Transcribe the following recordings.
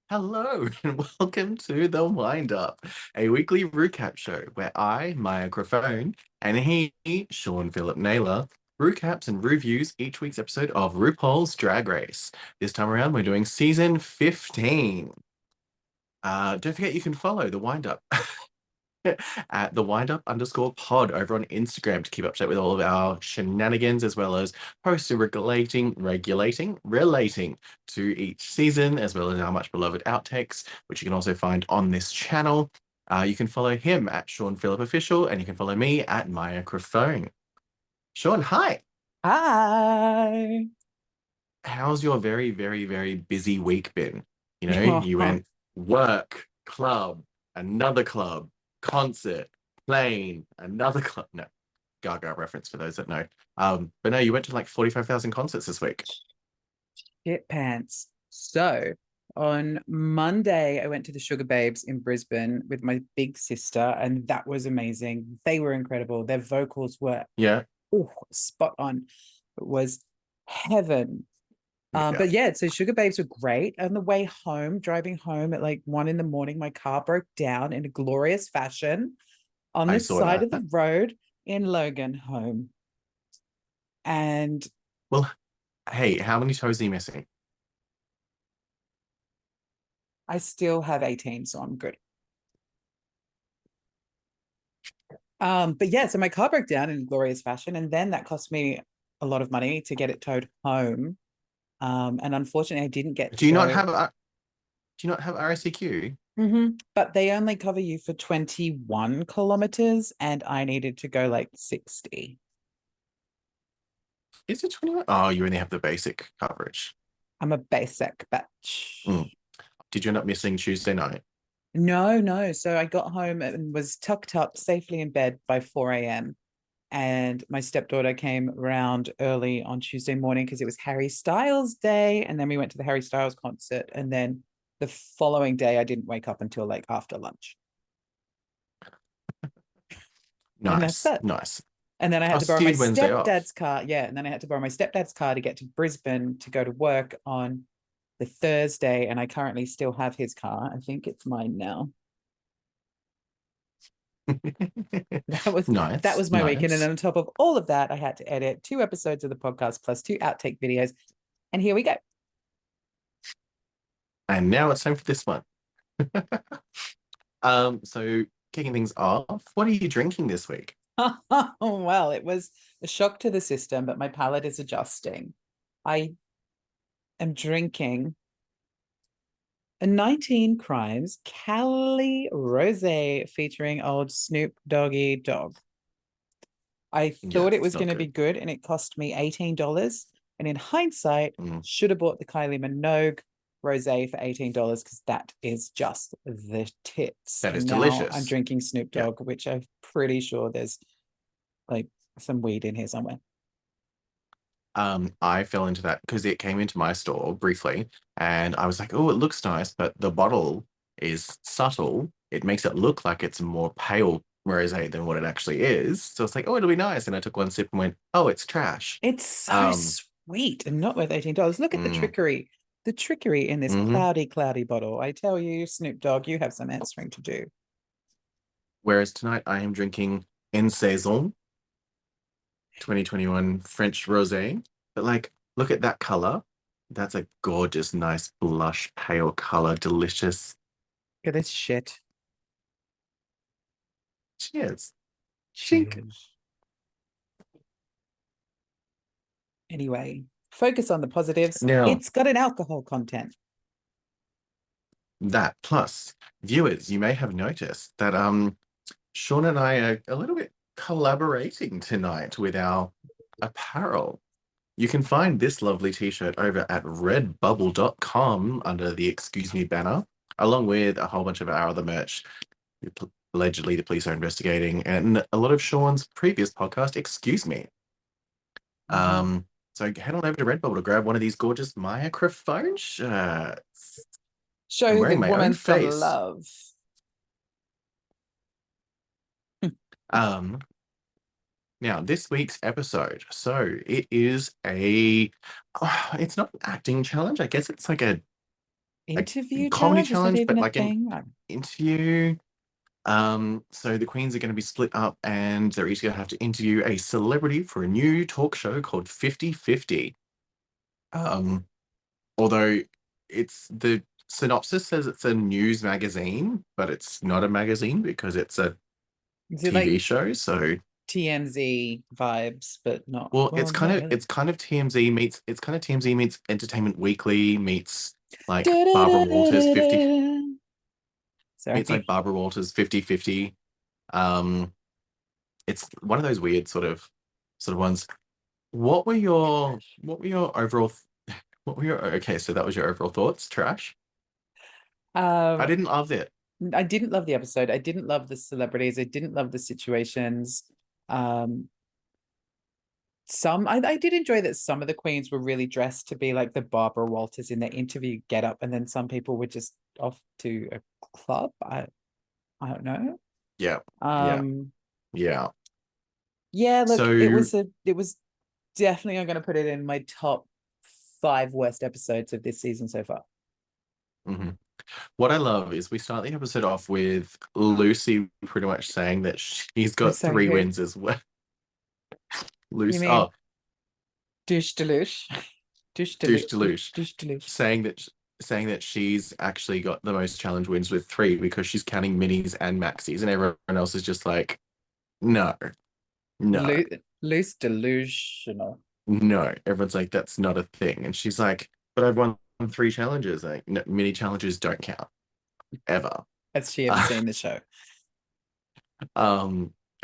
Hello and welcome to The Wind Up, a weekly recap show where I, Maya Crofone, and he, Sean Philip Naylor, recaps and reviews each week's episode of RuPaul's Drag Race. This time around, we're doing season 15. Don't forget you can follow The Wind Up at the windup_pod over on Instagram to keep up to date with all of our shenanigans, as well as posts relating to each season, as well as our much beloved outtakes, which you can also find on this channel. You can follow him at Sean Phillip Official, and you can follow me at Maya Crofone. Sean, hi. Hi. How's your very, very, very busy week been? You know, you went work, club, concert, plane, another club. No, Gaga reference for those that know. But no, you went to like 45,000 concerts this week. Shit pants. So on Monday, I went to the Sugar Babes in Brisbane with my big sister, and that was amazing. They were incredible. Their vocals were spot on. It was heaven. But yeah, so Sugar Babes were great. On the way home, driving home at like 1 a.m, my car broke down in a glorious fashion on the side of the road in Logan home. And well, hey, how many toes are you missing? I still have 18, so I'm good. But yeah, so my car broke down in glorious fashion, and then that cost me a lot of money to get it towed home. And unfortunately, I didn't get. Do you not have RSCQ? But they only cover you for 21 kilometers, and I needed to go like 60. Is it 21? Oh, you only have the basic coverage. I'm a basic bitch. Did you end up missing Tuesday night? No. So I got home and was tucked up safely in bed by 4 a.m. And my stepdaughter came around early on Tuesday morning because it was Harry Styles Day. And then we went to the Harry Styles concert. And then the following day, I didn't wake up until like after lunch. Nice. And then I had to borrow my stepdad's car. Yeah. And then I had to borrow my stepdad's car to get to Brisbane to go to work on the Thursday. And I currently still have his car. I think it's mine now. That was my weekend. And then on top of all of that, I had to edit 2 episodes of the podcast plus 2 outtake videos. And here we go. And now it's time for this one. So kicking things off, what are you drinking this week? Well, it was a shock to the system, but my palate is adjusting. I am drinking a 19 Crimes Cali Rosé featuring old Snoop Doggy Dogg. I thought it was going to be good, and it cost me $18. And in hindsight, should have bought the Kylie Minogue Rosé for $18 because that is just the tits. That is delicious. I'm drinking Snoop Dogg, which I'm pretty sure there's like some weed in here somewhere. I fell into that because it came into my store briefly, and I was like, oh, it looks nice, but the bottle is subtle. It makes it look like it's more pale rosé than what it actually is. So it's like, oh, it'll be nice. And I took one sip and went, oh, it's trash. It's so sweet and not worth $18. Look at the trickery. The trickery in this cloudy bottle. I tell you, Snoop Dogg, you have some answering to do. Whereas tonight I am drinking En Saison 2021 French rosé. But like, look at that color. That's a gorgeous, nice blush pale color. Delicious. Look at this shit. Cheers. Cheers. Anyway, focus on the positives. Now, it's got an alcohol content. That plus, viewers, you may have noticed that Sean and I are a little bit collaborating tonight with our apparel. You can find this lovely t-shirt over at redbubble.com under the Excuse Me banner. along with a whole bunch of our other merch. Allegedly, the police are investigating, and a lot of Sean's previous podcast, Excuse Me. Mhm. Um, so head on over to Redbubble to grab one of these gorgeous microphone shirts. I'm Show the wearing my own woman some face. love. Um, Now this week's episode. So it is it's not an acting challenge. I guess it's like a Interview comedy challenge? Is that challenge, even but a like an thing? interview. So the queens are going to be split up and they're each going to have to interview a celebrity for a new talk show called 50-50. Um, Although it's the synopsis says it's a news magazine, but it's not a magazine because it's a Is it TV like show. So, TMZ vibes, but not? well, Well, not really. it's kind of TMZ meets Entertainment Weekly meets like Barbara Walters 50 Du-du-du-du-du-du. meets like Sorry. Barbara Walters 50-50. Um, it's one of those weird sort of ones. What were your overall what were your okay, so that was your overall thoughts, Trash? I Um, didn't love it. I didn't love the episode. I didn't love the celebrities. I didn't love the situations. Um, I did enjoy that some of the queens were really dressed to be like the Barbara Walters in their interview get up, and then some people were just off to a club. I don't know. Yeah, yeah, Um, yeah. yeah, look, So it was definitely I'm gonna put it in my top five worst episodes of this season so far. mhm. What I love is we start the episode off with Lucy pretty much saying that she's Oh, got sorry, three who? wins as well. You Lucy, mean oh, douche deluge? Douche douche deluge, deluge, douche deluge. saying that saying that she's actually got the most challenge wins with three because she's counting minis and maxis, and everyone else is just like, no, no, Loose delusional. no. Everyone's like, that's not a thing, and she's like, but I've won three challenges. Like, no, mini challenges don't count ever. Has she ever Uh, seen the show?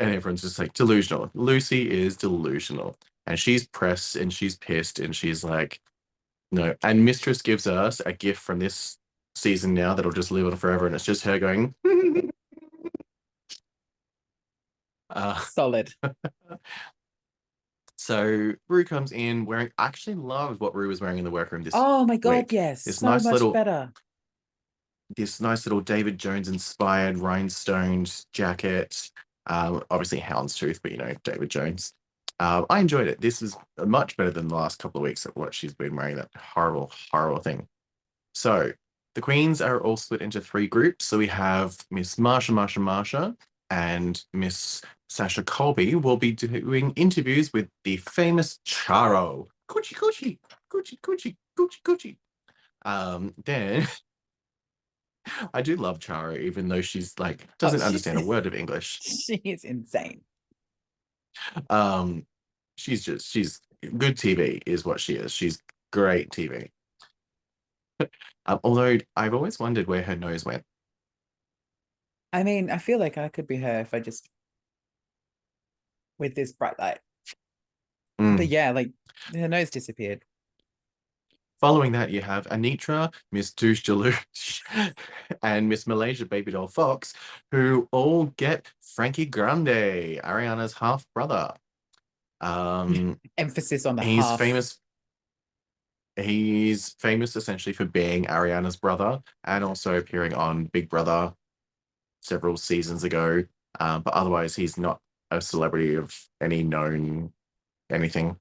and everyone's just like delusional. Lucy is delusional, and she's pressed and she's pissed, and she's like, no. And Mistress gives us a gift from this season now that'll just live on forever, and it's just her going. uh, Solid. so Rue comes in wearing. I actually loved what Rue was wearing in the workroom this Oh my God, week. yes. This So nice much little, better. this nice little David Jones inspired rhinestoned jacket. Obviously houndstooth, but David Jones. I enjoyed it. This is much better than the last couple of weeks of what she's been wearing. That horrible, horrible thing. So the queens are all split into three groups. So we have Miss Marsha, and Miss Sasha Colby will be doing interviews with the famous Charo. Coochie, coochie, coochie, coochie, coochie, coochie. Then I do love Charo, even though she's like Oh, doesn't understand a word of English. she is insane. Um, she's good TV is what she is. She's great TV. Although I've always wondered where her nose went. I mean, I feel like I could be her if I just with this bright light. But Mm. yeah, like her nose disappeared. Following that, you have Anitra, Miss Douche Deluge, and Miss Malaysia Baby Doll Fox, who all get Frankie Grande, Ariana's half brother. Um, Emphasis on the he's half. famous. He's famous essentially for being Ariana's brother and also appearing on Big Brother several seasons ago. But otherwise, he's not a celebrity of any known anything.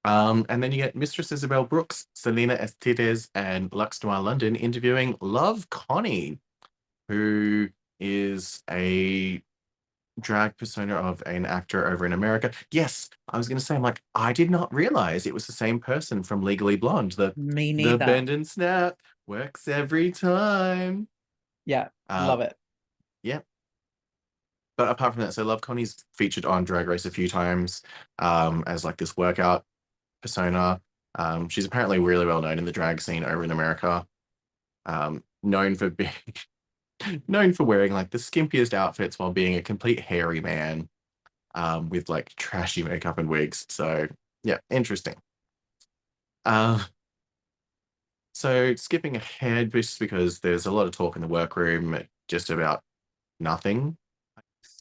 And then you get Mistress Isabel Brooks, Selena Estides, and Lux Noir London interviewing Love Connie, who is a drag persona of an actor over in America. Yes, I was going to say, I'm like, I did not realize it was the same person from Legally Blonde. Me The neither. bend and snap works every time. Yeah, Uh, love it. yeah. But apart from that, so Love Connie's featured on Drag Race a few times as like this workout persona. She's apparently really well known in the drag scene over in America. Known for being known for wearing like the skimpiest outfits while being a complete hairy man with like trashy makeup and wigs. So yeah, interesting. Uh, So skipping ahead just because there's a lot of talk in the workroom just about nothing.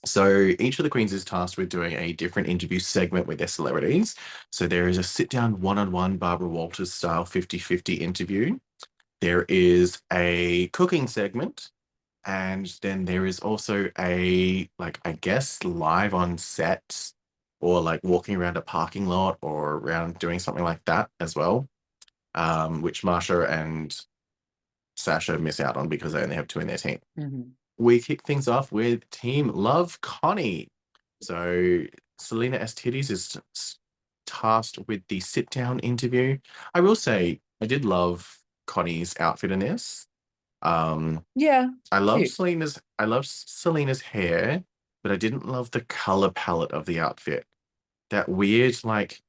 So each of the queens is tasked with doing a different interview segment with their celebrities. So there is a sit-down one-on-one Barbara Walters style 50-50 interview. There is a cooking segment. And then there is also a, like, I guess, live on set or like walking around a parking lot or around doing something like that as well, which Marsha and Sasha miss out on because they only have two in their team. Mhm. We kick things off with Team Love Connie. So Selena S. Titties is tasked with the sit down interview. I will say I did love Connie's outfit in this. Um, Yeah, cute. I love Selena's hair, but I didn't love the color palette of the outfit. That weird like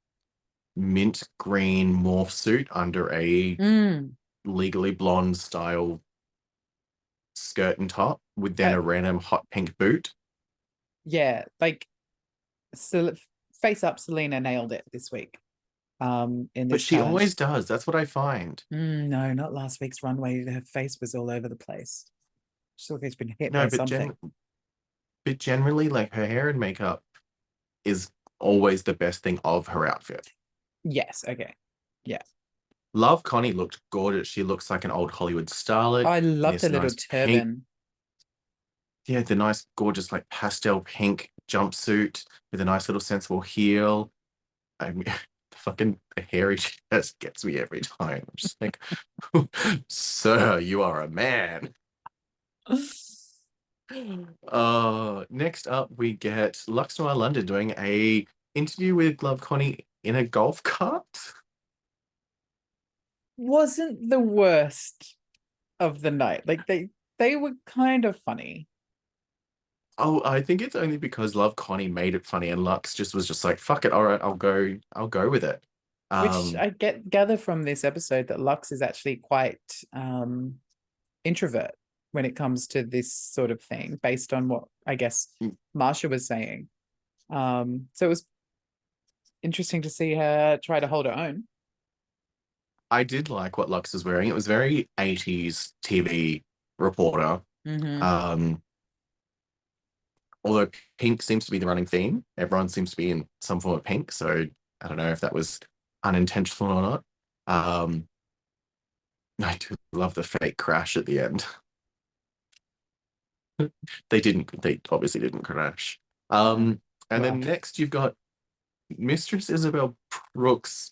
mint green morph suit under a Mm. legally blonde style skirt and top with then Uh, a random hot pink boot. yeah, like face up, Selena nailed it this week. In But this she challenge. always does. That's what I find. No, not last week's runway. Her face was all over the place. She's always been hit No, by something. but generally like her hair and makeup is always the best thing of her outfit. Yes, okay. Yeah. Love Connie looked gorgeous. She looks like an old Hollywood starlet I in love the this little nice pink. turban. Yeah, the nice, gorgeous, like pastel pink jumpsuit with a nice little sensible heel. I mean, the fucking hairy just gets me every time. I'm just like, sir, you are a man. Next up, we get Lux Noir London doing a interview with Love Connie in a golf cart. Wasn't the worst of the night. Like they were kind of funny. Oh, I think it's only because Love Connie made it funny and Lux just was just like, fuck it, all right, I'll go with it. Which Um, I gather from this episode that Lux is actually quite introvert when it comes to this sort of thing, based on what I guess Marsha was saying. So it was interesting to see her try to hold her own. I did like what Lux was wearing. It was very 80s TV reporter. Mm-hmm. Um, although pink seems to be the running theme. Everyone seems to be in some form of pink, so I don't know if that was unintentional or not. Um, I do love the fake crash at the end. They obviously didn't crash. No. And Well, then next you've got Mistress Isabel Brooks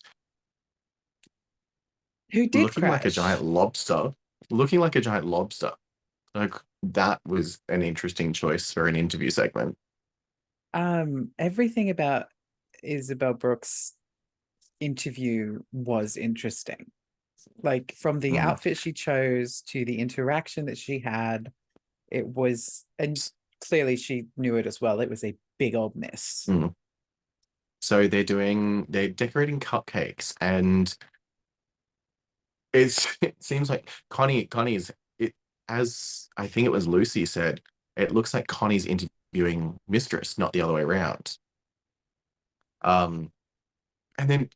who did looking like a giant crash? lobster, looking like a giant lobster. Like that was an interesting choice for an interview segment. Everything about Isabel Brooks' interview was interesting. Like from the Mm. outfit she chose to the interaction that she had, it was, and clearly she knew it as well. It was a big old mess. Mm. So they're decorating cupcakes, and it seems like Connie is it as I think it was Lucy said, it looks like Connie's interviewing Mistress, not the other way around. Um, and then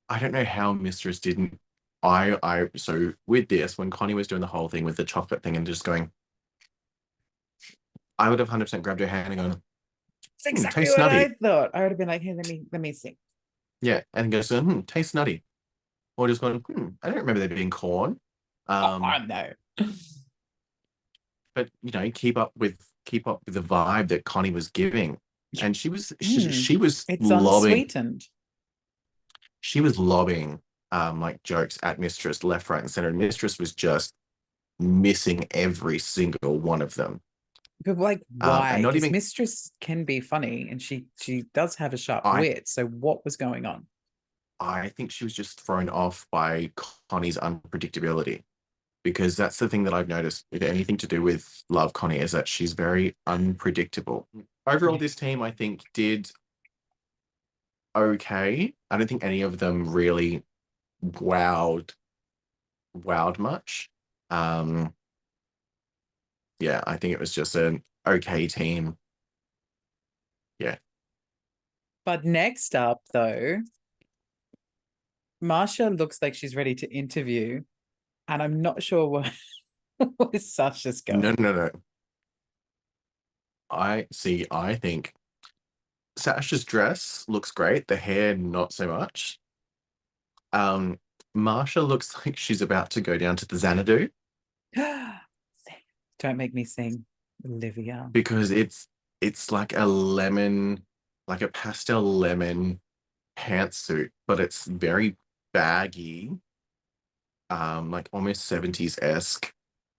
I don't know how Mistress didn't. So with this, when Connie was doing the whole thing with the chocolate thing and just going, I would have 100% grabbed her hand and gone, It's exactly tastes what I nutty. thought. I would have been like, hey, let me see. Yeah, and goes, tastes nutty. Or just going, I don't remember there being corn. Oh, Um, no. but keep up with the vibe that Connie was giving. And Mm, she was it's lobbing unsweetened. she was lobbing like jokes at Mistress left, right, and center. And Mistress was just missing every single one of them. But like, And why? not Because even Mistress can be funny, and she does have a sharp I wit. So what was going on? I think she was just thrown off by Connie's unpredictability. Because that's the thing that I've noticed with anything to do with Love Connie is that she's very unpredictable. Overall, Yeah. this team I think did okay. I don't think any of them really wowed wowed much. Um, yeah, I think it was just an okay team. Yeah. But next up, though, Marsha looks like she's ready to interview, and I'm not sure what where Sasha's No, going. no, no. I see. I think Sasha's dress looks great. The hair, not so much. Um, Marsha looks like she's about to go down to the Xanadu Don't make me sing, Olivia. because it's like a lemon, like a pastel lemon pantsuit, but it's very baggy, like almost 70s-esque.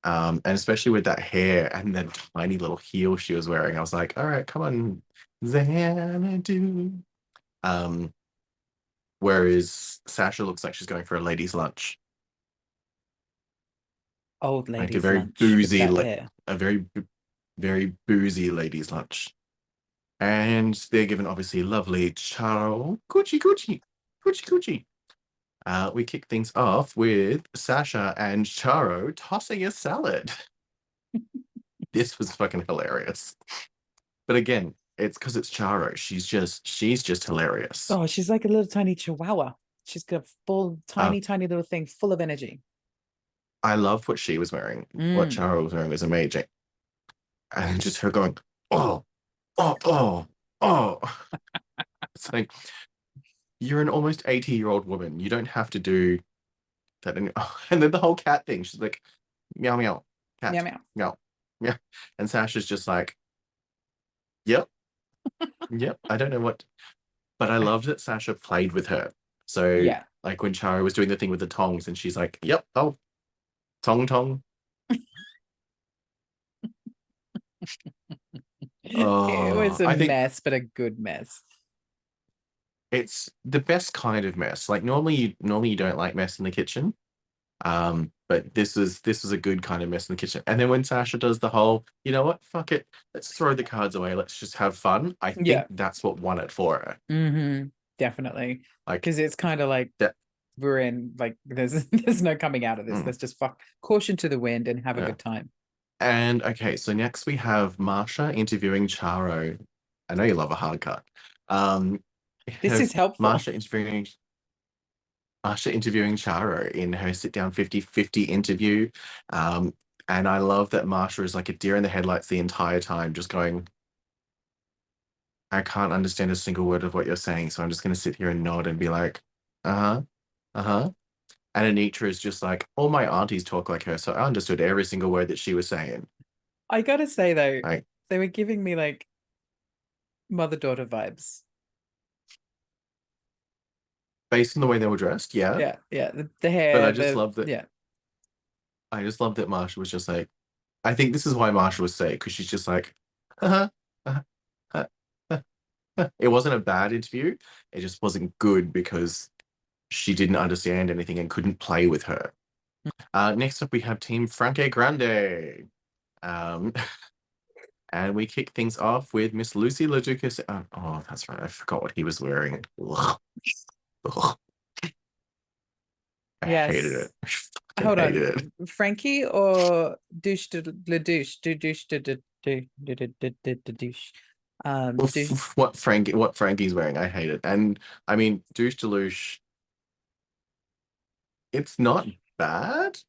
And especially with that hair and that tiny little heel she was wearing, I was like, all right, come on, Xanadu. Um, whereas Sasha looks like she's going for a ladies' lunch, Old like a ladies' very lunch with boozy, that hair. a very boozy ladies' lunch. And they're given obviously lovely Charo, coochie coochie, coochie coochie. We kick things off with Sasha and Charo tossing a salad. This was fucking hilarious. But again, it's because it's Charo. She's just hilarious. Oh, she's like a little tiny chihuahua. She's got a full, Uh, tiny, tiny little thing full of energy. I love what she was wearing. What Mm. Charo was wearing was amazing. And just her going, oh, oh, oh, oh. It's like you're an almost 80-year-old woman. You don't have to do that. And then the whole cat thing. She's like, meow meow, Meow cat, meow. meow, meow. And Sasha's just like, yep, yep. I don't know what, but I loved that Sasha played with her. So Yeah. like when Charo was doing the thing with the tongs, and she's like, yep, oh, tong tong. It was a I think mess, but a good mess. it's the best kind of mess. Like normally you don't like mess in the kitchen. But this was a good kind of mess in the kitchen. And then when Sasha does the whole, you know what, fuck it, let's throw the cards away, let's just have fun. I think Yeah. that's what won it for her. Definitely. Like Because it's kind of like that. we're in, like, there's no coming out of this. Mm, Let's just fuck caution to the wind and have a yeah. good time. And okay, so next we have Marsha interviewing Charo. I know you love a hard cut. Um, we This have is helpful. Marsha interviewing Charo in her sit down 50-50 interview. Um, and I love that Marsha is like a deer in the headlights the entire time, just going, I can't understand a single word of what you're saying, so I'm just going to sit here and nod and be like, uh-huh, uh-huh. And Anitra is just like, all my aunties talk like her, so I understood every single word that she was saying. I gotta say though, Like, they were giving me like mother-daughter vibes. based on the way they were dressed, yeah. Yeah, yeah. The But hair, the yeah. I just love that Marsha was just like, I think this is why Marsha was safe, because she's just like, uh-huh, uh-huh, uh-huh. It wasn't a bad interview. It just wasn't good because she didn't understand anything and couldn't play with her. Next up, we have Team Frankie Grande. Um, and we kick things off with Miss Lucy LaDuca. Oh, that's right. I forgot what he was wearing. Ugh. Ugh. I hated Yes. it. I fucking Hold hated on. it. Frankie or douche de le douche? Douche de douche. Douche. What Frankie's wearing, I hate it. And I mean, douche deluge, it's not bad.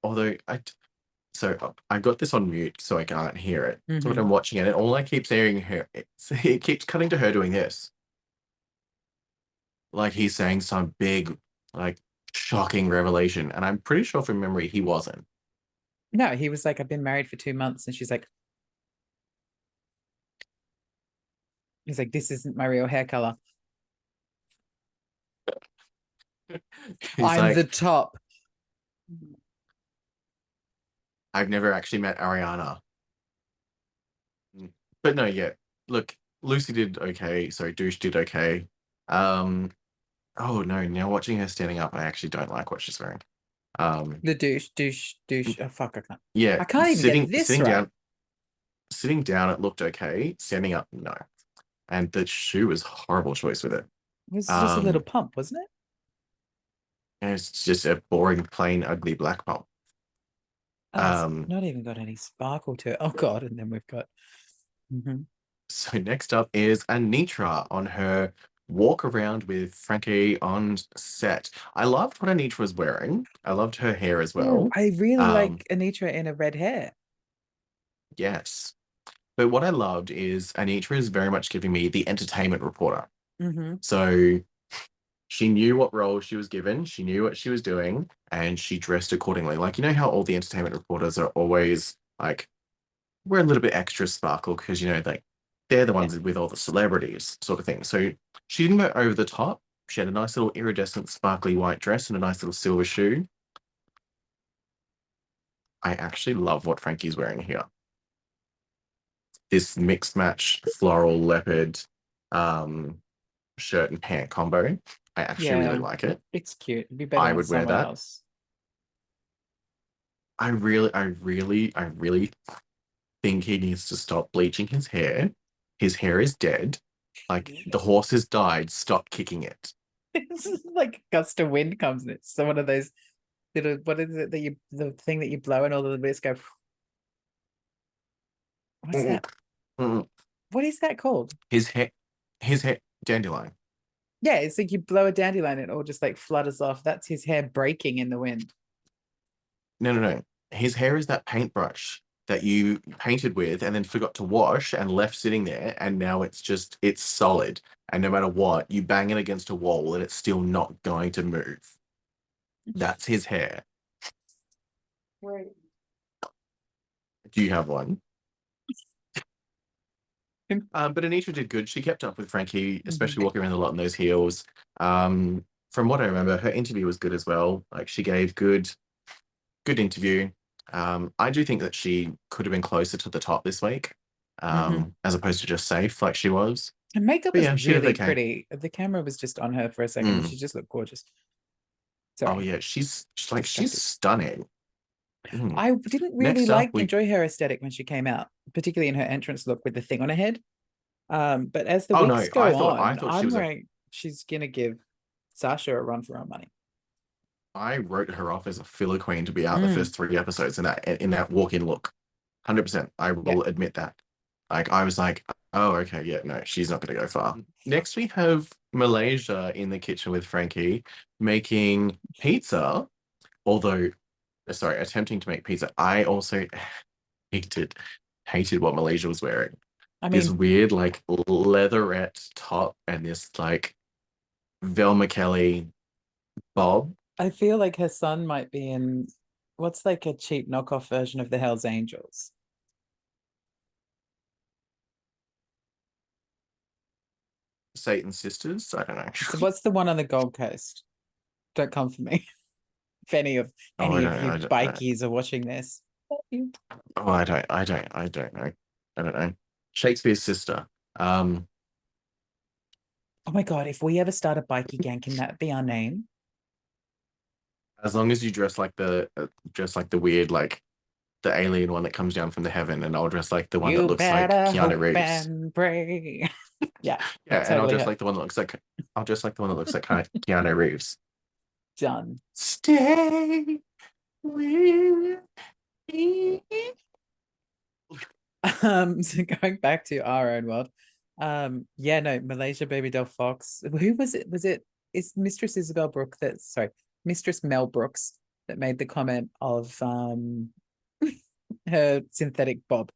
Although I got this on mute so I can't hear it. So when Mm-hmm. I'm watching it, and all I keep hearing her, it keeps cutting to her doing this. Like he's saying some big, like shocking revelation. And I'm pretty sure from memory he wasn't. No, he was like, I've been married for 2 months. And she's like, he's like, this isn't my real hair color. He's I'm the like, top. I've never actually met Ariana. Mm. But no, yeah. Look, Lucy did okay. Sorry, Douche did okay. Um, oh no, now watching her standing up, I actually don't like what she's wearing. Um, The douche, douche, douche. Oh fuck, I can't. yeah, I can't even get this right. sitting down, it looked okay. Standing up, no. And the shoe was a horrible choice with it. It was just a little Um, pump, wasn't it? and it's just a boring, plain, ugly black pump. Oh, it's Um, not even got any sparkle to it. Oh god, and then we've got. Mhm. so next up is Anitra on her walk around with Frankie on set. I loved what Anitra was wearing. I loved her hair as Oh, well. I really Um, like Anitra in a red hair. yes. But what I loved is Anitra is very much giving me the entertainment reporter. Mm-hmm. So she knew what role she was given, she knew what she was doing, and she dressed accordingly. Like, you know how all the entertainment reporters are always like, we're a little bit extra sparkle because, you know, like they're the Yeah. ones with all the celebrities sort of thing. So she didn't go over the top. She had a nice little iridescent, sparkly white dress and a nice little silver shoe. I actually love what Frankie's wearing here. This mixed match floral leopard um, shirt and pant combo. I actually really Yeah. like it. It's cute. It'd be better I on would wear someone that. else. I really think he needs to stop bleaching his hair. His hair is dead. Like the horse has died. Stop kicking it. It's like a gust of wind comes in. It's so one of those little, what is it that you, the thing that you blow and all the bits go, what's Mm, that? mm. What is that called? His hair, his hair, dandelion. Yeah, it's like you blow a dandelion and it all just like flutters off. That's his hair breaking in the wind. No, no, no. His hair is that paintbrush that you painted with and then forgot to wash and left sitting there, and now it's solid. And no matter what, you bang it against a wall and it's still not going to move. That's his hair. Right. Do you have one? But Anita did good. She kept up with Frankie, especially walking around a lot in those heels. From what I remember, her interview was good as well. Like she gave good interview. I do think that she could have been closer to the top this week, Mm-hmm. as opposed to just safe like she was. Her makeup But was yeah, she did really okay. pretty. The camera was just on her for a second and Mm. she just looked gorgeous. Oh Sorry, yeah, she's like she's distracted. stunning. Mm. I didn't really Next up, like we enjoy her aesthetic when she came out, particularly in her entrance look with the thing on her head. But as the oh weeks no, I go thought I on, thought she I'm was a worried she's gonna give Sasha a run for her money. I wrote her off as a filler queen to be out the Mm, first three episodes in that walk-in look. 100%. I yeah. will admit that. Like I was like, oh, okay, yeah, no, she's not gonna go far. Next we have Malaysia in the kitchen with Frankie making pizza, although sorry, attempting to make pizza. I also hated hated what Malaysia was wearing. I This mean, weird like leatherette top and this like Velma Kelly bob. I feel like her son might be in what's like a cheap knockoff version of the Hells Angels. Satan's sisters. I don't know. So what's the one on the Gold Coast? Don't come for me. If any of Oh, I any don't of know. you I don't know. bikies are watching this. Oh, I don't know. I don't know. Shakespeare's sister. Um, Oh my God, if we ever start a bikie gang, can that be our name? as long as you dress like the weird like the alien one that comes down from the heaven, and I'll dress like the one that You looks like better Keanu hope Reeves. and pray. Yeah, Yeah, and totally her. I'll dress like the one that looks like Keanu Reeves. Done. Stay with me. So going back to our own world, yeah, no, Malaysia Baby Doll Fox. Who was it? Was it is Mistress Isabel Brooke that sorry, Mistress Mel Brooks that made the comment of her synthetic bob.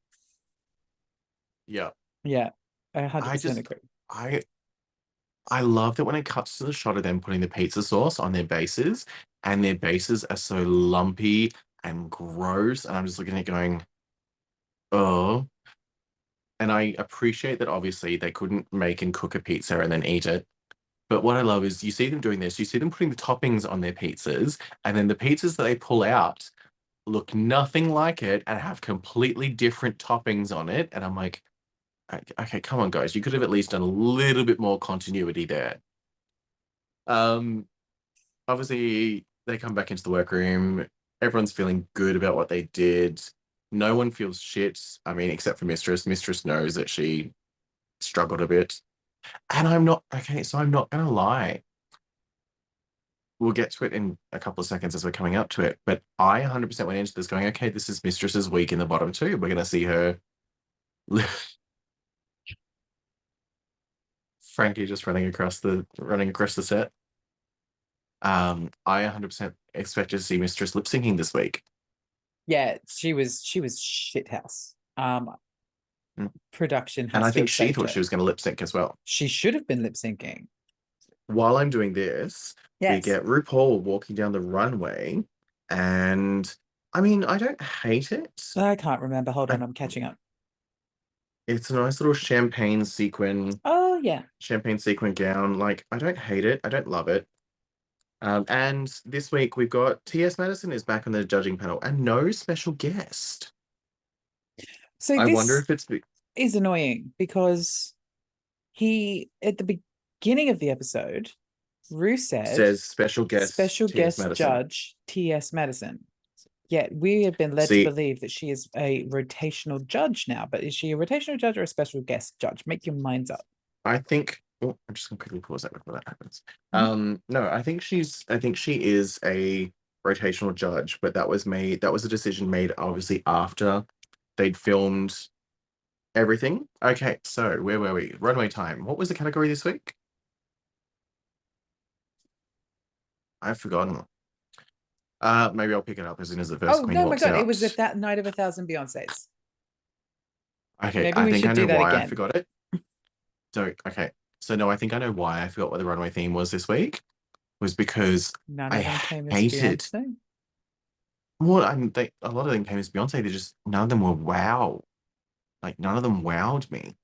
Yeah, Yeah, I I 100% just agree. I I love that when it cuts to the shot of them putting the pizza sauce on their bases, and their bases are so lumpy and gross, and I'm just looking at it going, oh. And I appreciate that obviously they couldn't make and cook a pizza and then eat it. But what I love is you see them doing this, you see them putting the toppings on their pizzas, and then the pizzas that they pull out look nothing like it and have completely different toppings on it. And I'm like, okay, come on, guys, you could have at least done a little bit more continuity there. Um, Obviously they come back into the workroom. Everyone's feeling good about what they did. No one feels shit. I mean, except for Mistress. Mistress knows that she struggled a bit. And I'm not okay, so I'm not gonna lie. We'll get to it in a couple of seconds as we're coming up to it. But I 100% went into this going, okay, this is Mistress's week in the bottom two. We're gonna see her. Frankie just running across the set. I 100% expected to see Mistress lip syncing this week. Yeah, she was shithouse. Mm. Production And has I to think have she saved thought her. she was going to lip sync as well. She should have been lip syncing. While I'm doing this, we Yes. get RuPaul walking down the runway, and I mean, I don't hate it. I can't remember. Hold on, I, I'm catching up. it's a nice little Oh yeah. champagne sequin gown. Like, I don't hate it. I don't love it. And this week we've got Ts Madison is back on the judging panel and no special guest. So I wonder this if it's is annoying because he at the beginning of the episode, Rue said says special guest special Ts guest Madison. judge T.S. Madison. Yet we have been led to See, believe that she is a rotational judge now. But is she a rotational judge or a special guest judge? Make your minds up. I think I'm just gonna quickly pause that before that happens. Mhm. No, I think she is a rotational judge, but that was a decision made obviously after they'd filmed everything. Okay, so where were we? Runway time. What was the category this week? I've forgotten. Maybe I'll pick it up as soon as the first Oh queen no, my walks God! It out. was that night of 1,000 Beyoncé's. Okay, Maybe I we think should I know do that why I again. forgot it. So, okay. So no, I think I know why I forgot what the runway theme was this week. Was because None I of them came as hated Beyonce. well, a lot of them came as Beyonce. They just none of them were wow. Like none of them wowed me.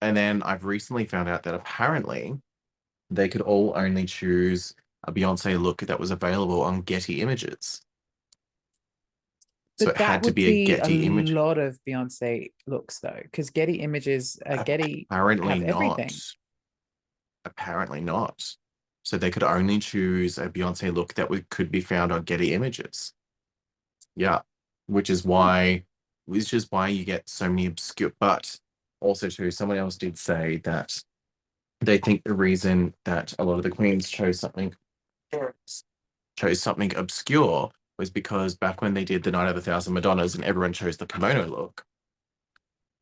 And then I've recently found out that apparently they could all only choose a Beyonce look that was available on Getty Images. So But it that had to would be a be a Getty image. lot of Beyonce looks though, because Getty Images, Getty Apparently have not. everything. Apparently not. So they could only choose a Beyonce look that could be found on Getty Images. Yeah, which is Hmm. why, which is why you get so many obscure. But also, too, someone else did say that they think the reason that a lot of the queens chose something obscure was because back when they did the Night of a Thousand Madonnas and everyone chose the kimono look.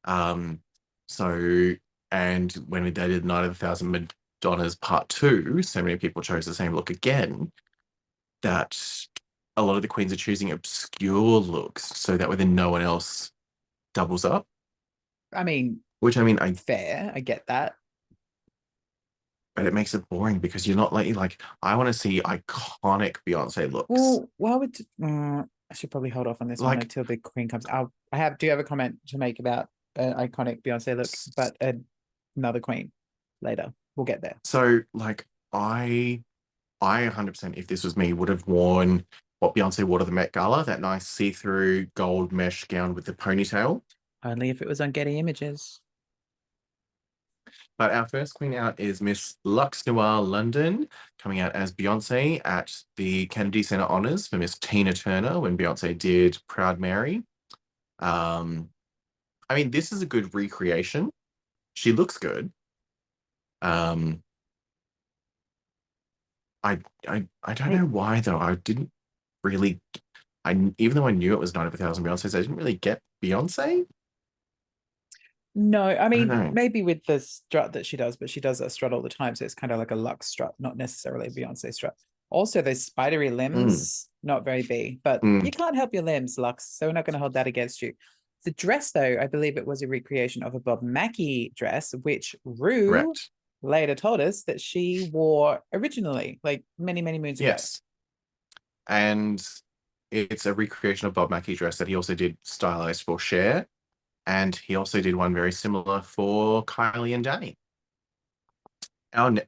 Um, so and when they did Night of a Thousand Madonnas Part Two, so many people chose the same look again that a lot of the queens are choosing obscure looks so that way then no one else doubles up. I mean, Which I mean, I fair. I get that. but it makes it boring because you're not like I want to see iconic Beyonce looks. Well, why would I should probably hold off on this one Like until the Queen comes. I have do have a comment to make about an iconic Beyonce look, but another Queen later. We'll get there. so like I 100% if this was me would have worn what Beyonce wore to the Met Gala, that nice see-through gold mesh gown with the ponytail. Only if it was on Getty Images. But our first queen out is Miss Lux Noir London, coming out as Beyonce at the Kennedy Center Honors for Miss Tina Turner when Beyonce did Proud Mary. Um, I mean, this is a good recreation. She looks good. Um, I don't know why though. I didn't really. Even though I knew it was Night of a Thousand Beyonces, I didn't really get Beyonce. No, I I don't mean know. maybe with the strut that she does, but she does that strut all the time, so it's kind of like a Lux strut, not necessarily a Beyonce strut. Also, those spidery Mm, limbs, not very B, but mm, you can't help your limbs, Lux, so we're not going to hold that against you. The dress, though, I believe it was a recreation of a Bob Mackie dress, which Rue correct. later told us that she wore originally, like many, many moons ago. Yes, and it's a recreation of Bob Mackie dress that he also did stylized for Cher, and he also did one very similar for Kylie and Danny. Our ne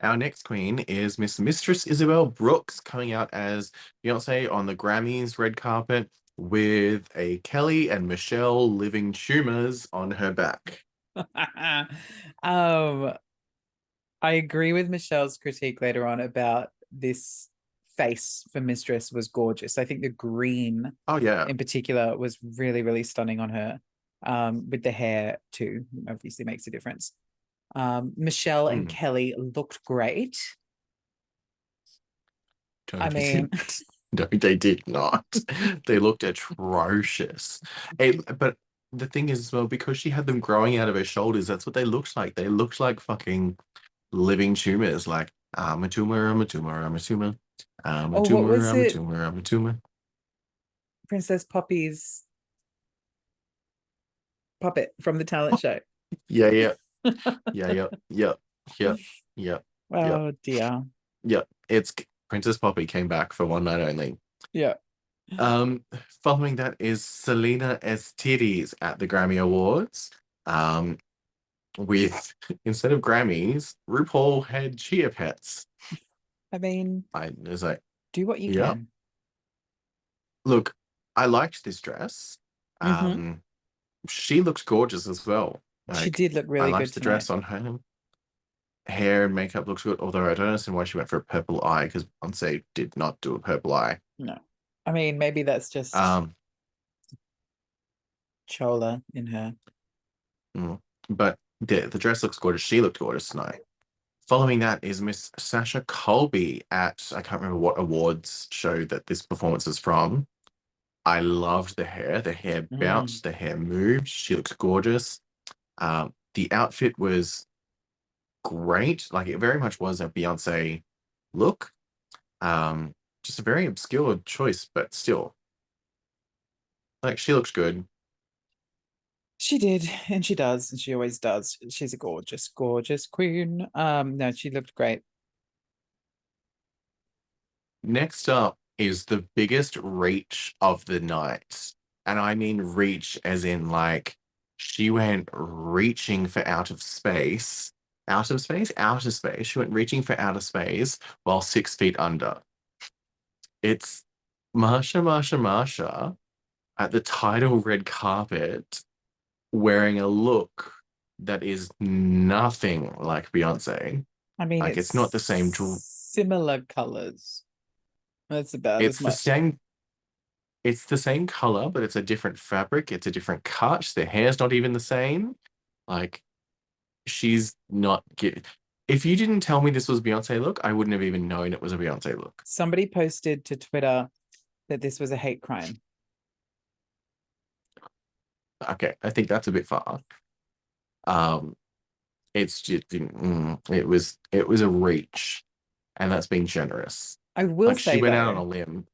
our next queen is Miss Mistress Isabel Brooks, coming out as Beyonce on the Grammys red carpet with a Kelly and Michelle living tumors on her back. um, I agree with Michelle's critique later on about this face for Mistress was gorgeous. I think the green Oh yeah. in particular was really, really stunning on her. With the hair too, obviously makes a difference. Michelle and Mm. Kelly looked great. No, I they mean, didn't. No, they did not. They looked atrocious. But the thing is, well, because she had them growing out of her shoulders, that's what they looked like. They looked like fucking living tumors. Like, I'm a tumor, I'm a tumor, I'm a tumor. I'm a Oh, what tumor, was I'm a it? tumor, I'm a tumor. Princess Poppy's puppet from the talent show. Yeah, yeah, yeah, yep, yep, yep, yep, yep, Oh dear. yep. It's Princess Poppy came back for one night only. Yeah. Um, Following that is Selena Estides at the Grammy Awards. Um, with instead of Grammys, RuPaul had chia pets. I mean, I was like, do what you yeah. can. Look, I liked this dress. Hmm. Um, she looked gorgeous as well. She Like, did look I really good liked the tonight. dress on her. Hair and makeup looks good, although I don't understand why she went for a purple eye because Beyonce did not do a purple eye. No. I mean, maybe that's just Um, Chola in her. but the dress looks gorgeous. She looked gorgeous tonight. Following that is Miss Sasha Colby at I can't remember what awards show that this performance is from. I loved the hair. The hair Mm. bounced, the hair moved. She looks gorgeous. The outfit was great. Like it very much was a Beyonce look. Um, just a very obscure choice, but still, like she looks good. She did, and she does, and she always does. She's a gorgeous, gorgeous queen. No, she looked great. Next up is the biggest reach of the night. And I mean reach as in like she went reaching for outer space. Outer space? Outer space. She went reaching for outer space while 6 feet under. It's Marsha at the title red carpet wearing a look that is nothing like Beyonce. I mean, Like it's not the same. it's similar colors. That's about as It's the much. same. It's the same color, but it's a different fabric. It's a different cut. The hair's not even the same. Like she's not get. If you didn't tell me this was Beyonce look, I wouldn't have even known it was a Beyonce look. Somebody posted to Twitter that this was a hate crime. Okay, I think that's a bit far. Um, it's just it was a reach, and that's being generous. I will Like she say went out on though, a limb.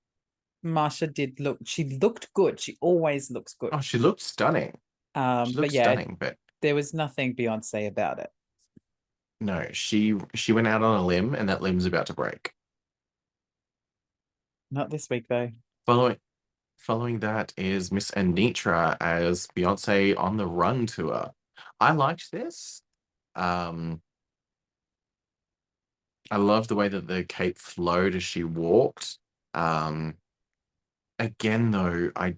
Marsha did look, she looked good. She always looks good. Oh, she looked stunning. She But looked yeah, stunning, but there was nothing Beyonce about it. no, she went out on a limb, and that limb's about to break. Not this week though. Following Following that is Miss Anitra as Beyonce on the Run tour. I liked this. Um, I loved the way that the cape flowed as she walked. Um, Again, though, I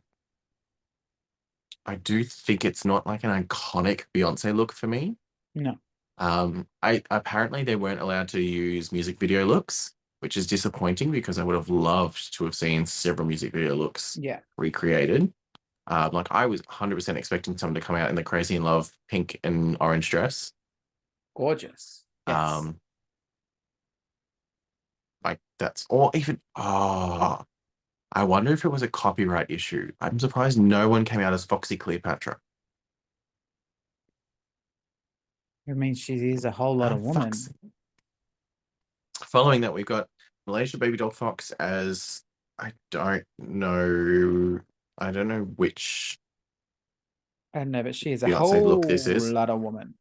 do think it's not like an iconic Beyonce look for me. No. I apparently they weren't allowed to use music video looks, which is disappointing because I would have loved to have seen several music video looks Yeah. recreated. Like I was 100% expecting someone to come out in the Crazy in Love pink and orange dress. Gorgeous. Yes. Um, like that's or even I wonder if it was a copyright issue. I'm surprised no one came out as Foxy Cleopatra. I mean, she is a whole lot of woman. Foxy. Following that, we've got Malaysia Baby Doll Fox as I don't know which I don't know, but she is a Beyonce look whole this is. lot of woman.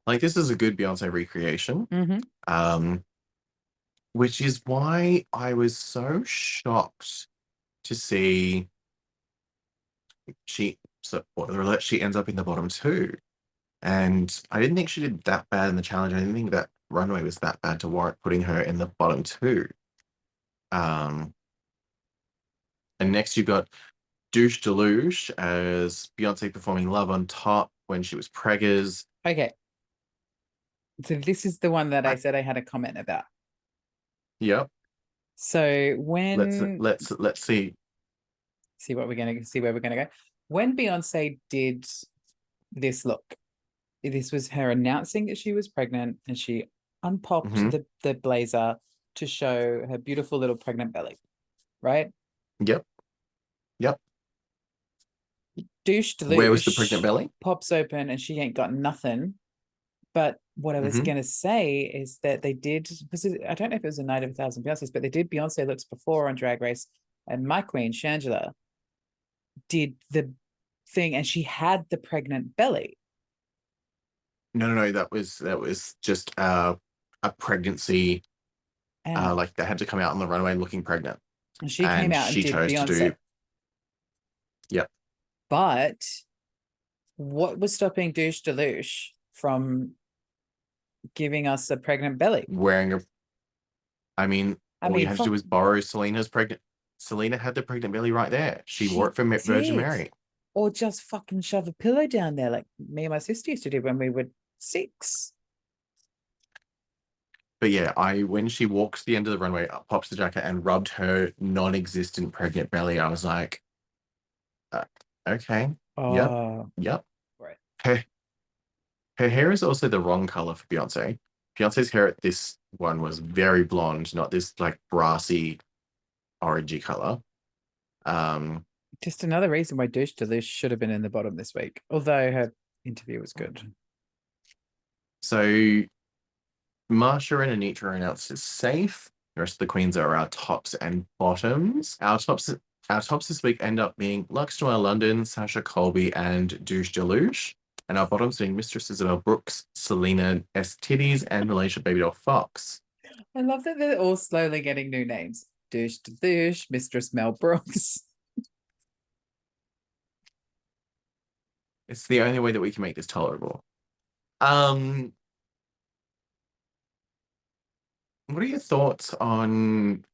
Like this is a good Beyonce recreation. Hmm. Um, which is why I was so shocked to see spoiler alert, she ends up in the bottom two. And I didn't think she did that bad in the challenge. I didn't think that runway was that bad to warrant putting her in the bottom two. Um, and next you got Douche Deluge as Beyonce performing Love on Top when she was preggers. Okay. So this is the one that I I, said I had a comment about. yep. So Let's when let's let's see. see what we're gonna see where we're gonna go. When Beyonce did this look, this was her announcing that she was pregnant and she unpopped Hmm. the blazer to show her beautiful little pregnant belly, right? Yep. Yep. Douche Where was the pregnant Deluche belly? pops open and she ain't got nothing. But what I was Hmm. gonna say is that they did, because I don't know if it was a night of a thousand Beyoncé's, but they did Beyonce looks before on Drag Race, and my queen Shangela did the thing, and she had the pregnant belly, No, no, no. That was just a pregnancy. and Like they had to come out on the runway looking pregnant, she came and out and she did chose to Beyonce. do. Yeah. But what was stopping Douche Deluche from giving us a pregnant belly? Wearing a. I mean, I all you mean, had to do fuck, was borrow Selena's pregnant. Selena had the pregnant belly right there. She wore she it from Virgin did. Mary. Or just fucking shove a pillow down there like me and my sister used to do when we were 6. But yeah, I when she walks to the end of the runway, pops the jacket, and rubbed her non-existent pregnant belly, I was like, uh, okay, yep, Oh, yep. right. Her her hair is also the wrong color for Beyonce. Beyonce's hair at this one was very blonde, not this like brassy orangey color. Um, Just another reason why Douche Deluxe should have been in the bottom this week, although her interview was good. so Marsha and Anitra are announced as safe. The rest of the queens are our tops and bottoms. Our tops this week end up being Lux Noel London, Sasha Colby, and Douche Deluge. And our bottoms being Mistress Isabel Brooks, Selena S. Titties, and Malaysia Baby Doll Fox. I love that they're all slowly getting new names. Douche Deluxe, Mistress Mel Brooks. It's the only way that we can make this tolerable. Um, what are your thoughts on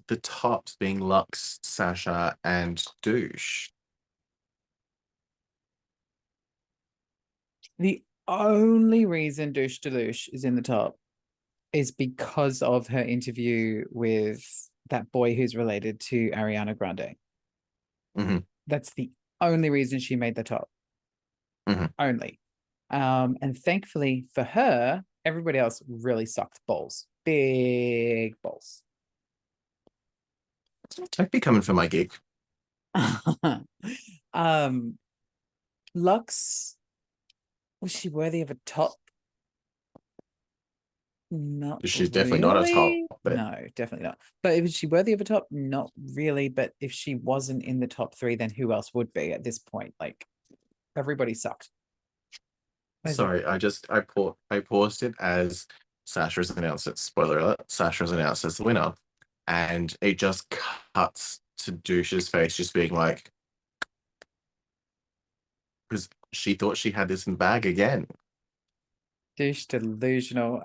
the tops being Lux, Sasha, and Douche? The only reason Douche Deluxe is in the top is because of her interview with that boy who's related to Ariana Grande. Hmm. That's the only reason she made the top. Hmm. Only. And thankfully for her, everybody else really sucked balls. Big balls. I'd be coming for my gig. um Lux, was she worthy of a top? Not She's definitely not a top, really. but No, definitely not. But is she worthy of a top? Not really. But if she wasn't in the top 3, then who else would be at this point? Like everybody sucked. sorry, I paused it as Sasha's announced it. Spoiler alert, Sasha's announced as the winner. And it just cuts to Douche's face just being like, because she thought she had this in the bag again. Douche delusional.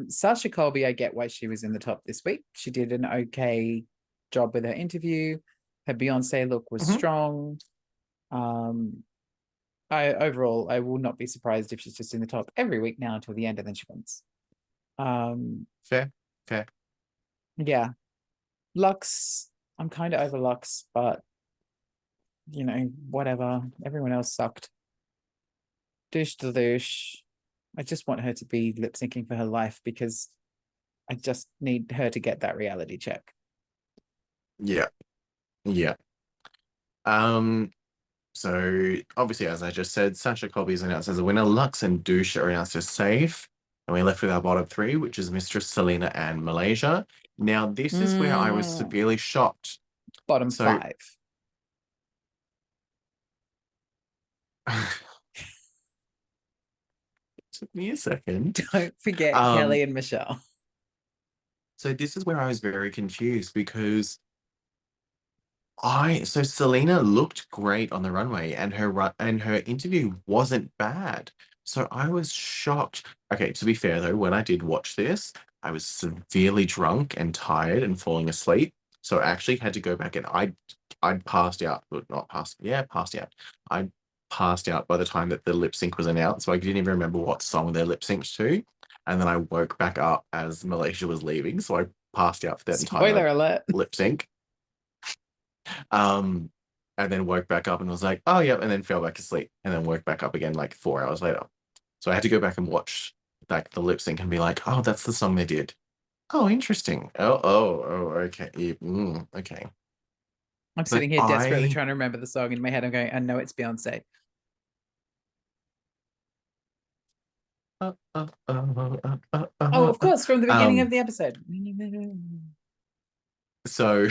Sasha Colby, I get why she was in the top this week. She did an okay job with her interview. Her Beyonce look was Hmm. strong. Um, I overall I will not be surprised if she's just in the top every week now until the end, and then she wins. Um, Fair, fair. yeah. Lux, I'm kind of over Lux, but whatever. Everyone else sucked. Douche deluge. I just want her to be lip syncing for her life because I just need her to get that reality check. Yeah, yeah. Um, so obviously, as I just said, Sasha Colby is announced as a winner. Lux and Douche are announced as safe. And we're left with our bottom 3, which is Mistress Selena and Malaysia. Now, this is where I was Mm, severely shocked. bottom So 5. took me a second. Don't forget Um, Kelly and Michelle. so this is where I was very confused because so Selena looked great on the runway and her interview wasn't bad. So I was shocked. Okay, to be fair though, when I did watch this, I was severely drunk and tired and falling asleep. So I actually had to go back and I'd passed out, but not passed. Yeah, passed out. I passed out by the time that the lip sync was announced, so I didn't even remember what song they lip synced to. And then I woke back up as Malaysia was leaving, so I passed out for that entire Spoiler alert. lip sync. Um, and then woke back up and was like, oh, yeah, and then fell back asleep and then woke back up again like 4 hours later. So I had to go back and watch like the lip sync and be like, oh, that's the song they did. Oh, interesting. Oh, okay. Yeah, okay. I'm But sitting here desperately I trying to remember the song in my head. I'm going, I know it's Beyonce. Oh, of course, from the beginning of um the episode. so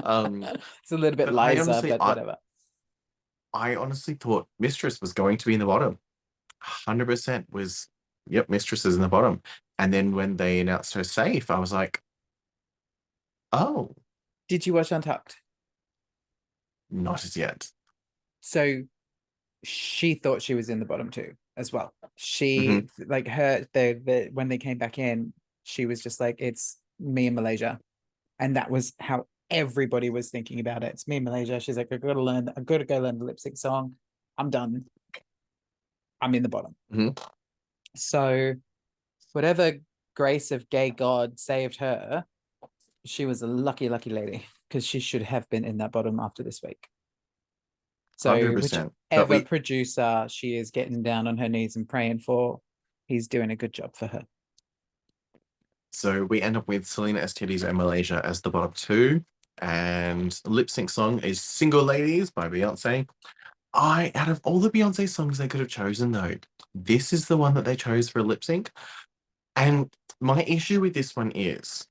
um It's a little bit but I Liza, honestly but I whatever. I honestly thought Mistress was going to be in the bottom. 100% was, yep, Mistress is in the bottom. And then when they announced her safe, I was like, oh, Did you watch Untucked? not as yet. So she thought she was in the bottom two as well. Hmm. She like her when they came back in, she was just like, it's me in Malaysia. And that was how everybody was thinking about it. It's me in Malaysia. She's like, I gotta go learn the lip sync song. I'm done. I'm in the bottom. Hmm. So whatever grace of gay God saved her, she was a lucky, lucky lady because she should have been in that bottom after this week. So 100%. But whichever producer she is getting down on her knees and praying for, he's doing a good job for her. we end up with Selena STDs and Malaysia as the bottom two. And the lip sync song is Single Ladies by Beyonce. Out of all the Beyonce songs they could have chosen, though, this is the one that they chose for a lip sync. And my issue with this one is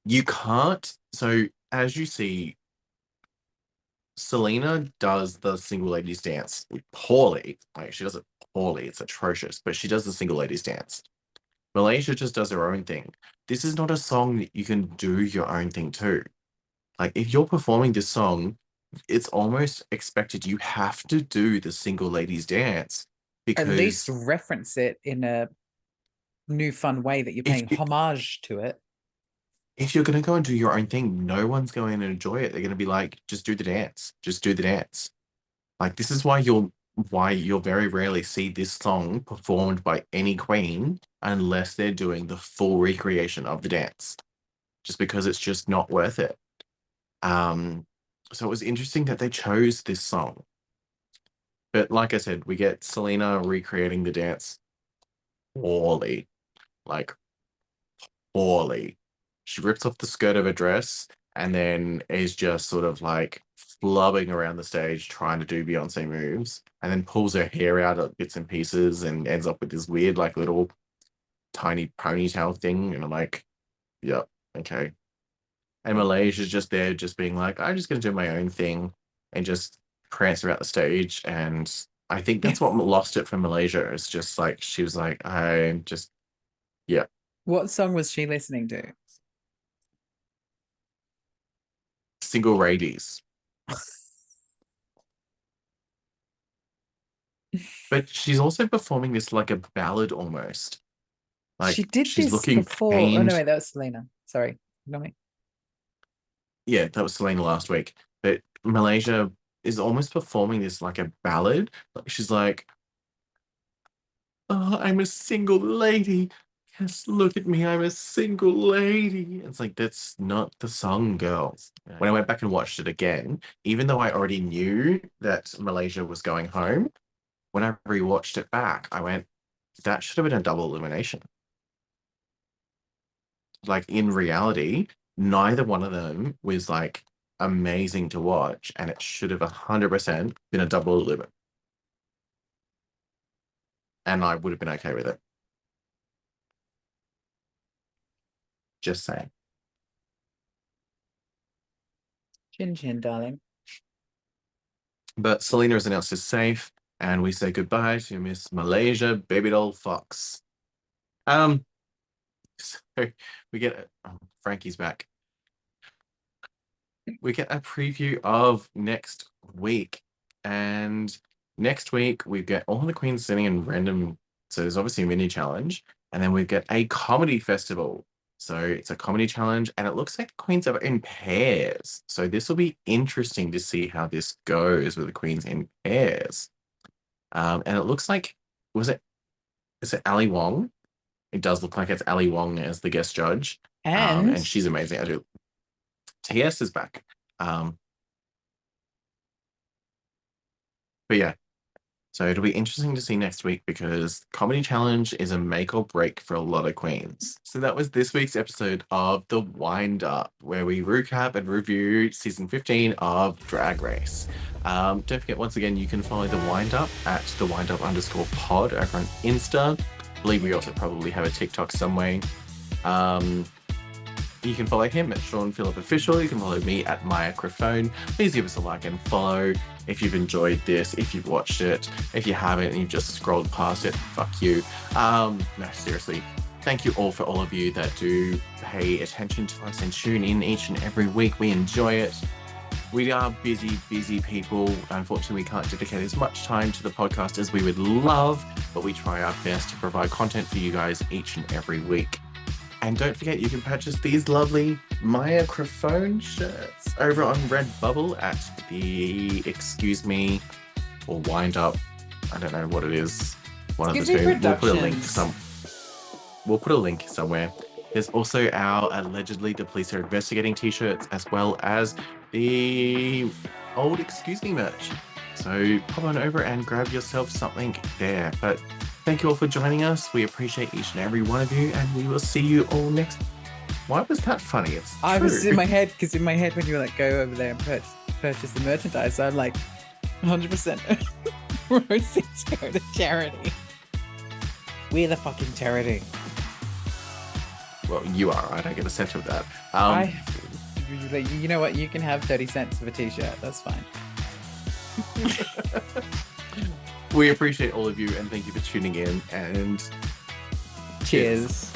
you can't. So, as you see, Selena does the single ladies dance poorly. Like, she does it poorly. It's atrocious, but she does the single ladies dance. Malaysia just does her own thing. This is not a song that you can do your own thing to. Like, if you're performing this song, it's almost expected you have to do the single ladies dance At least because reference it in a new fun way that you're if paying homage to it. if you're going to go and do your own thing, no one's going to enjoy it. They're going to be like, just do the dance. Just do the dance. Like, this is why you'll very rarely see this song performed by any queen unless they're doing the full recreation of the dance. Just because it's just not worth it. Um, so it was interesting that they chose this song. But like I said, we get Selena recreating the dance poorly. Like poorly. She rips off the skirt of her dress and then is just sort of like flubbing around the stage trying to do Beyonce moves and then pulls her hair out of bits and pieces and ends up with this weird, like, little tiny ponytail thing. And I'm like, yep, okay. And Malaysia's just there, just being like, I'm just going to do my own thing and just prance around the stage. And I think that's what lost it for Malaysia. It's just like, she was like, I just, yeah, What song was she listening to? single ladies. But she's also performing this like a ballad almost. She Like did she's this looking before. Oh no, pained. wait, that was Selena. Sorry. No, wait. Yeah, that was Selena last week. But Malaysia is almost performing this like a ballad. Like she's like, oh, I'm a single lady. Yes, look at me, I'm a single lady. It's like that's not the song, girls. When I went back and watched it again, even though I already knew that Malaysia was going home, when I rewatched it back, I went, that should have been a double elimination. Like in reality, neither one of them was like amazing to watch, and it should have 100% been a double limit, and I would have been okay with it. Just saying. Chin chin, darling. But Selena is announced as safe, and we say goodbye to Miss Malaysia Baby Doll Fox. Um, so we get Frankie's back. We get a preview of next week. And next week, we get all the queens sitting in random. So there's obviously a mini challenge. And then we get a comedy festival. So it's a comedy challenge. And it looks like the queens are in pairs. So this will be interesting to see how this goes with the queens in pairs. And it looks like, is it Ali Wong? It does look like it's Ali Wong as the guest judge. And And she's amazing. I do. TS is back. Um, but yeah, So it'll be interesting to see next week because Comedy Challenge is a make or break for a lot of queens. So that was this week's episode of The Wind Up, where we recap and review season 15 of Drag Race. Don't forget, once again, you can follow The Wind Up at @thewindup_pod over on Insta. I believe we also probably have a TikTok somewhere. You can follow him at Sean Phillip Official. You can follow me at Microphone. Please give us a like and follow if you've enjoyed this, if you've watched it. If you haven't and you've just scrolled past it, fuck you. No, seriously. Thank you all for all of you that do pay attention to us and tune in each and every week. We enjoy it. We are busy people. Unfortunately, we can't dedicate as much time to the podcast as we would love, but we try our best to provide content for you guys each and every week. And don't forget, you can purchase these lovely Microphone shirts over on Redbubble at the Excuse Me or Wind Up. I don't know what it is. One of the two. We'll put a link somewhere. There's also our allegedly the police are investigating t-shirts, as well as the old Excuse Me merch. So pop on over and grab yourself something there. But thank you all for joining us. We appreciate each and every one of you, and we will see you all next. Why was that funny? It's true. I was in my head because in my head when you were like, go over there and purchase the merchandise, I'm like, 100% proceeds go to charity. We're the fucking charity. Well, you are. I don't get a sense of that. You know what? You can have 30 cents of a t-shirt. That's fine. We appreciate all of you and thank you for tuning in, and cheers.